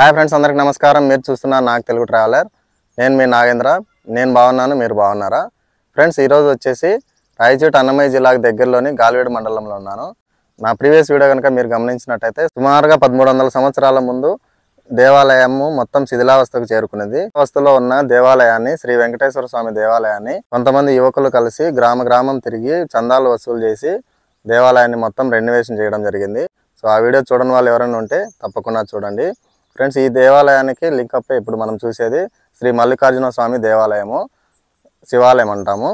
Hi friends, అందరికి నమస్కారం. మీరు చూస్తున్నారు నాకు తెలుగు ట్రావెలర్. నేను మీ నాగేంద్ర. నేను బాగున్నాను, మీరు బాగున్నారా? ఫ్రెండ్స్, ఈరోజు వచ్చేసి రాయచోటి అన్నమయ్య జిల్లాకు దగ్గరలోని గాలివీడు మండలంలో ఉన్నాను. నా ప్రీవియస్ వీడియో కనుక మీరు గమనించినట్టయితే సుమారుగా 1300 సంవత్సరాల ముందు దేవాలయము మొత్తం శిథిలావస్థకు చేరుకునేది. అవస్థలో ఉన్న దేవాలయాన్ని, శ్రీ వెంకటేశ్వర స్వామి దేవాలయాన్ని కొంతమంది యువకులు కలిసి గ్రామం తిరిగి చందాలు వసూలు చేసి దేవాలయాన్ని మొత్తం రెన్యువేషన్ చేయడం జరిగింది. సో ఆ వీడియో చూడని వాళ్ళు ఎవరైనా ఉంటే తప్పకుండా చూడండి. ఫ్రెండ్స్, ఈ దేవాలయానికి లింకప్ ఇప్పుడు మనం చూసేది శ్రీ మల్లికార్జున స్వామి దేవాలయము, శివాలయం అంటాము.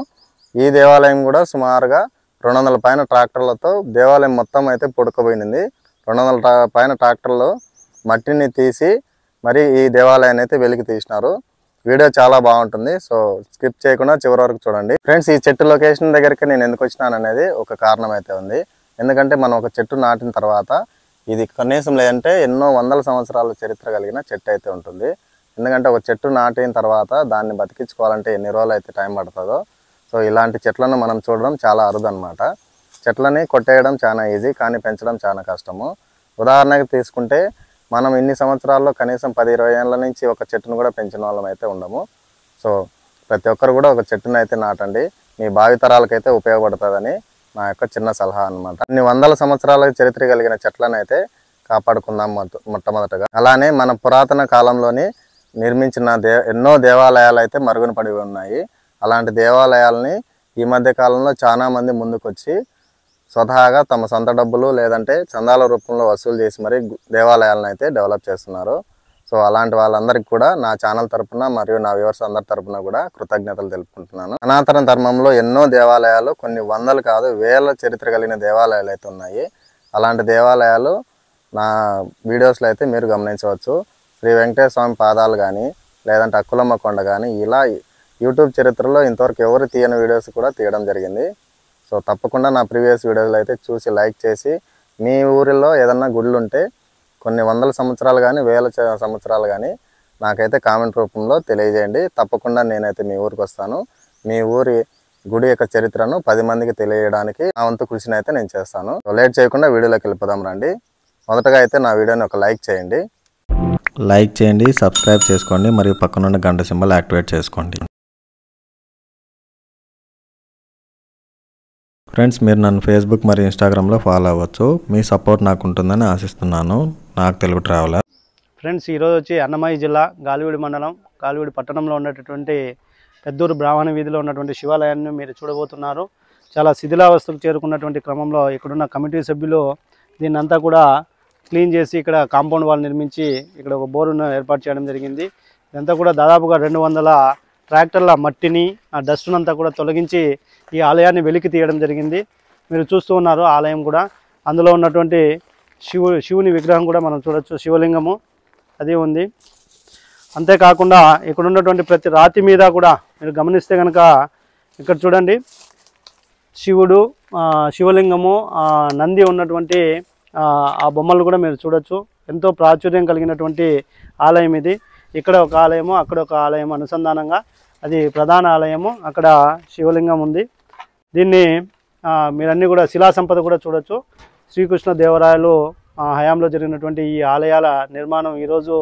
ఈ దేవాలయం కూడా సుమారుగా 200 పైన ట్రాక్టర్లతో దేవాలయం మొత్తం అయితే పుడకబోయింది. 200 పైన ట్రాక్టర్లు మట్టిని తీసి మరి ఈ దేవాలయాన్ని అయితే వెలికి తీసినారు. వీడియో చాలా బాగుంటుంది, సో స్కిప్ చేయకుండా చివరి వరకు చూడండి. ఫ్రెండ్స్, ఈ చెట్టు లొకేషన్ దగ్గరికి నేను ఎందుకు వచ్చినాను అనేది ఒక కారణం అయితే ఉంది. ఎందుకంటే మనం ఒక చెట్టు నాటిన తర్వాత ఇది కనీసం లేదంటే ఎన్నో వందల సంవత్సరాల చరిత్ర కలిగిన చెట్టు అయితే ఉంటుంది. ఎందుకంటే ఒక చెట్టు నాటిన తర్వాత దాన్ని బతికించుకోవాలంటే ఎన్ని రోజులు అయితే టైం పడుతుందో, సో ఇలాంటి చెట్లను మనం చూడడం చాలా అరుదు అనమాట. చెట్లని కొట్టేయడం చాలా ఈజీ, కానీ పెంచడం చాలా కష్టము. ఉదాహరణకి తీసుకుంటే మనం ఇన్ని సంవత్సరాల్లో కనీసం 10-20 ఏళ్ళ నుంచి ఒక చెట్టును కూడా పెంచిన వాళ్ళం అయితే ఉండము. సో ప్రతి ఒక్కరు కూడా ఒక చెట్టును అయితే నాటండి, మీ భావితరాలకైతే ఉపయోగపడుతుందని నా యొక్క చిన్న సలహా అనమాట. ఇన్ని వందల సంవత్సరాల చరిత్ర కలిగిన చెట్లను అయితే కాపాడుకుందాం మొట్టమొదటగా. అలానే మన పురాతన కాలంలోని నిర్మించిన ఎన్నో దేవాలయాలు అయితే మరుగున పడి ఉన్నాయి. అలాంటి దేవాలయాలని ఈ మధ్య కాలంలో చాలా మంది ముందుకొచ్చి స్వతహాగా తమ సొంత డబ్బులు లేదంటే చందాల రూపంలో వసూలు చేసి మరి దేవాలయాలను అయితే డెవలప్ చేస్తున్నారు. సో అలాంటి వాళ్ళందరికీ కూడా నా ఛానల్ తరపున మరియు నా వ్యూవర్స్ అందరి తరపున కూడా కృతజ్ఞతలు తెలుపుకుంటున్నాను. సనాతన ధర్మంలో ఎన్నో దేవాలయాలు, కొన్ని వందలు కాదు వేల చరిత్ర కలిగిన దేవాలయాలు అయితే ఉన్నాయి. అలాంటి దేవాలయాలు నా వీడియోస్లో అయితే మీరు గమనించవచ్చు. శ్రీ వెంకటేశ్వర స్వామి పాదాలు కానీ లేదంటే అక్కులమ్మ కొండ కానీ ఇలా యూట్యూబ్ చరిత్రలో ఇంతవరకు ఎవరు తీయని వీడియోస్ కూడా తీయడం జరిగింది. సో తప్పకుండా నా ప్రీవియస్ వీడియోలు అయితే చూసి లైక్ చేసి మీ ఊరిలో ఏదన్నా గుళ్ళు ఉంటే కొన్ని వందల సంవత్సరాలు కానీ వేల సంవత్సరాలు కానీ నాకైతే కామెంట్ రూపంలో తెలియజేయండి. తప్పకుండా నేనైతే మీ ఊరికి వస్తాను. మీ ఊరి గుడి యొక్క చరిత్రను 10 మందికి తెలియజేయడానికి నా వంతు కృషిని అయితే నేను చేస్తాను. లేట్ చేయకుండా వీడియోలోకి వెళ్ళిపోదాం రండి. మొదటగా అయితే నా వీడియోని ఒక లైక్ చేయండి. సబ్స్క్రైబ్ చేసుకోండి మరియు పక్కనున్న గంట సింబల్ యాక్టివేట్ చేసుకోండి. ఫ్రెండ్స్, మీరు నన్ను ఫేస్బుక్ మరియు ఇన్స్టాగ్రామ్లో ఫాలో అవ్వచ్చు. మీ సపోర్ట్ నాకు ఉంటుందని ఆశిస్తున్నాను. నాకు తెలుగు ట్రావెలర్. ఫ్రెండ్స్, ఈరోజు వచ్చి అన్నమయ్య జిల్లా గాలివీడు మండలం గాలివీడు పట్టణంలో ఉన్నటువంటి పెద్దూరు బ్రాహ్మణ వీధిలో ఉన్నటువంటి శివాలయాన్ని మీరు చూడబోతున్నారు. చాలా శిథిలావస్థకు చేరుకున్నటువంటి క్రమంలో ఇక్కడున్న కమిటీ సభ్యులు దీన్ని అంతా కూడా క్లీన్ చేసి ఇక్కడ కాంపౌండ్ వాల్ నిర్మించి ఇక్కడ ఒక బోరును ఏర్పాటు చేయడం జరిగింది. ఇదంతా కూడా దాదాపుగా 200 ట్రాక్టర్ల మట్టిని, ఆ డస్ట్నంతా కూడా తొలగించి ఈ ఆలయాన్ని వెలికి తీయడం జరిగింది. మీరు చూస్తూ ఉన్నారు ఆలయం కూడా. అందులో ఉన్నటువంటి శివుని విగ్రహం కూడా మనం చూడొచ్చు, శివలింగము అది ఉంది. అంతేకాకుండా ఇక్కడ ఉన్నటువంటి ప్రతి రాతి మీద కూడా మీరు గమనిస్తే కనుక ఇక్కడ చూడండి, శివుడు, శివలింగము, నంది ఉన్నటువంటి ఆ బొమ్మలు కూడా మీరు చూడొచ్చు. ఎంతో ప్రాచుర్యం కలిగినటువంటి ఆలయం ఇది. ఇక్కడ ఒక ఆలయము, అక్కడ ఒక ఆలయం అనుసంధానంగా అది ప్రధాన ఆలయము. అక్కడ శివలింగం ఉంది. దీన్ని మీరన్నీ కూడా శిలా సంపద కూడా చూడొచ్చు. శ్రీకృష్ణ దేవరాయలు హయాంలో జరిగినటువంటి ఈ ఆలయాల నిర్మాణం ఈరోజు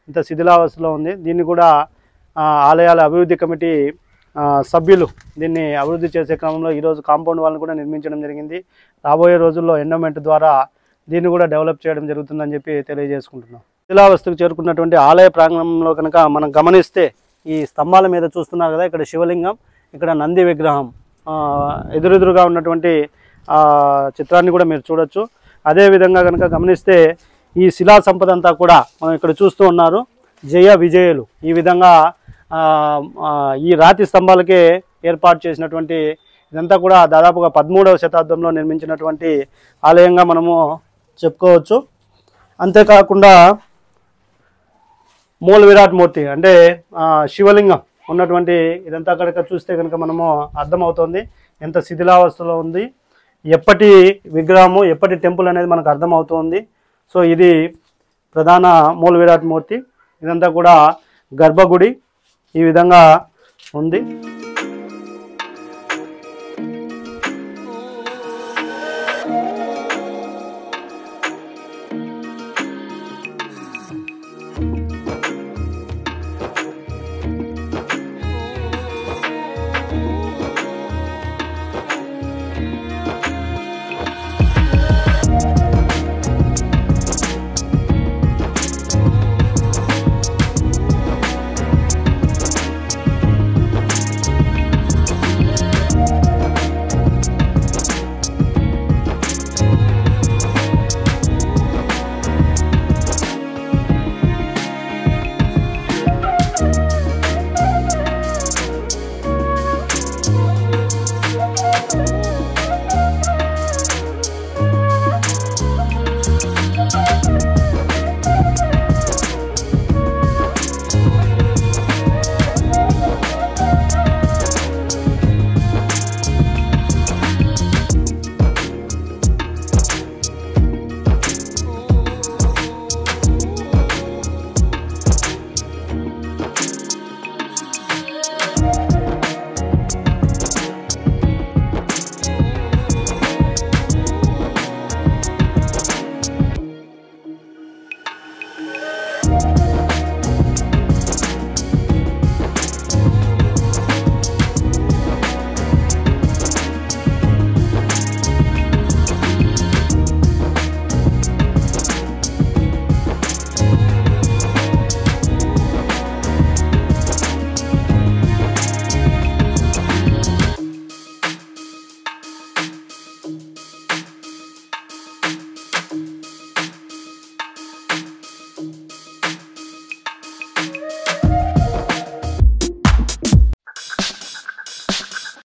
ఇంత శిథిలావస్థలో ఉంది. దీన్ని కూడా ఆలయాల అభివృద్ధి కమిటీ సభ్యులు దీన్ని అభివృద్ధి చేసే క్రమంలో ఈరోజు కాంపౌండ్ వాళ్ళని కూడా నిర్మించడం జరిగింది. రాబోయే రోజుల్లో ఎండోమెంట్ ద్వారా దీన్ని కూడా డెవలప్ చేయడం జరుగుతుందని చెప్పి తెలియజేసుకుంటున్నాం. శిథిలావస్థకు చేరుకున్నటువంటి ఆలయ ప్రాంగణంలో కనుక మనం గమనిస్తే ఈ స్తంభాల మీద చూస్తున్నారు కదా, ఇక్కడ శివలింగం, ఇక్కడ నంది విగ్రహం, ఎదురెదురుగా ఉన్నటువంటి చిత్రాన్ని కూడా మీరు చూడొచ్చు. అదేవిధంగా కనుక గమనిస్తే ఈ శిలా సంపద అంతా కూడా మనం ఇక్కడ చూస్తూ ఉన్నారు. జయ విజయులు ఈ విధంగా ఈ రాతి స్తంభాలకే ఏర్పాటు చేసినటువంటి ఇదంతా కూడా దాదాపుగా 13వ శతాబ్దంలో నిర్మించినటువంటి ఆలయంగా మనము చెప్పుకోవచ్చు. అంతేకాకుండా మూల విరాట్ మూర్తి అంటే శివలింగం ఉన్నటువంటి ఇదంతా కనుక చూస్తే కనుక మనము అర్థమవుతుంది ఎంత శిథిలావస్థలో ఉంది, ఎప్పటి విగ్రహము, ఎప్పటి టెంపుల్ అనేది మనకు అర్థమవుతుంది. సో ఇది ప్రధాన మూల విరాట్ మూర్తి. ఇదంతా కూడా గర్భగుడి ఈ విధంగా ఉంది.